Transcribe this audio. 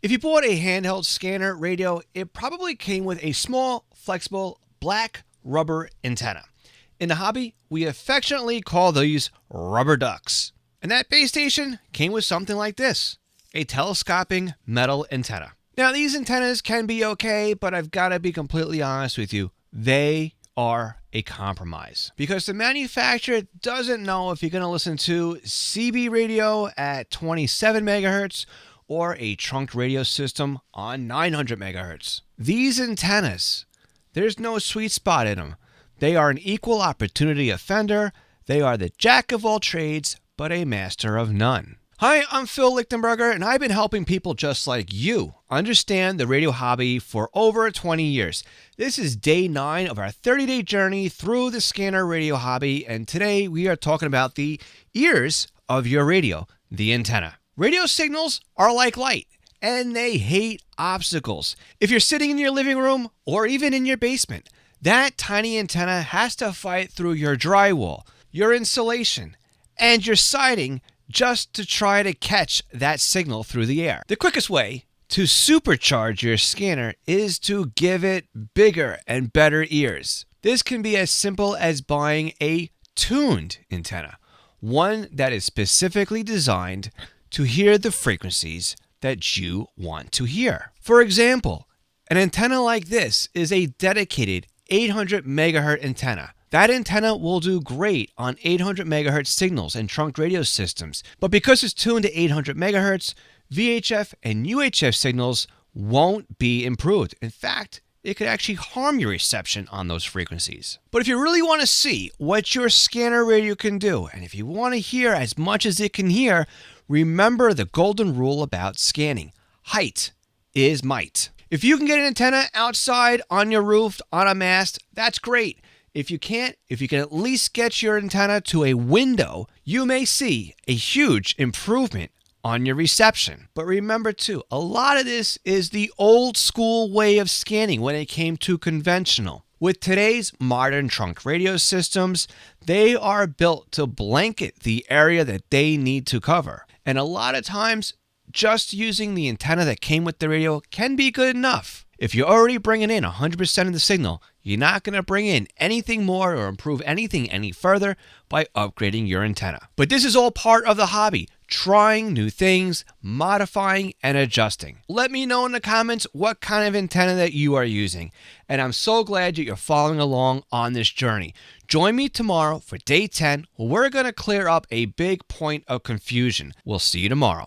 If you bought a handheld scanner radio, it probably came with a small, flexible, black rubber antenna. In the hobby, we affectionately call these rubber ducks. And that base station came with something like this, a telescoping metal antenna. Now, these antennas can be okay, but I've got to be completely honest with you, they are a compromise. Because the manufacturer doesn't know if you're going to listen to CB radio at 27 megahertz or a trunked radio system on 900 megahertz. These antennas, there's no sweet spot in them. They are an equal opportunity offender. They are the jack of all trades, but a master of none. Hi, I'm Phil Lichtenberger, and I've been helping people just like you understand the radio hobby for over 20 years. This is day 9 of our 30-day journey through the scanner radio hobby, and today we are talking about the ears of your radio, the antenna. Radio signals are like light, and they hate obstacles. If you're sitting in your living room or even in your basement, that tiny antenna has to fight through your drywall, your insulation, and your siding just to try to catch that signal through the air. The quickest way to supercharge your scanner is to give it bigger and better ears. This can be as simple as buying a tuned antenna, one that is specifically designed to hear the frequencies that you want to hear. For example, an antenna like this is a dedicated 800 megahertz antenna. That antenna will do great on 800 megahertz signals and trunked radio systems, but because it's tuned to 800 megahertz, VHF and UHF signals won't be improved. In fact, it could actually harm your reception on those frequencies. But if you really want to see what your scanner radio can do, and if you want to hear as much as it can hear, remember the golden rule about scanning. Height is might. If you can get an antenna outside on your roof, on a mast, that's great. If you can't, if you can at least get your antenna to a window, you may see a huge improvement on your reception. But remember too, a lot of this is the old school way of scanning when it came to conventional. With today's modern trunk radio systems, they are built to blanket the area that they need to cover. And a lot of times, just using the antenna that came with the radio can be good enough. If you're already bringing in 100% of the signal, you're not going to bring in anything more or improve anything any further by upgrading your antenna. But this is all part of the hobby, trying new things, modifying, and adjusting. Let me know in the comments what kind of antenna that you are using. And I'm so glad that you're following along on this journey. Join me tomorrow for day 10, where we're going to clear up a big point of confusion. We'll see you tomorrow.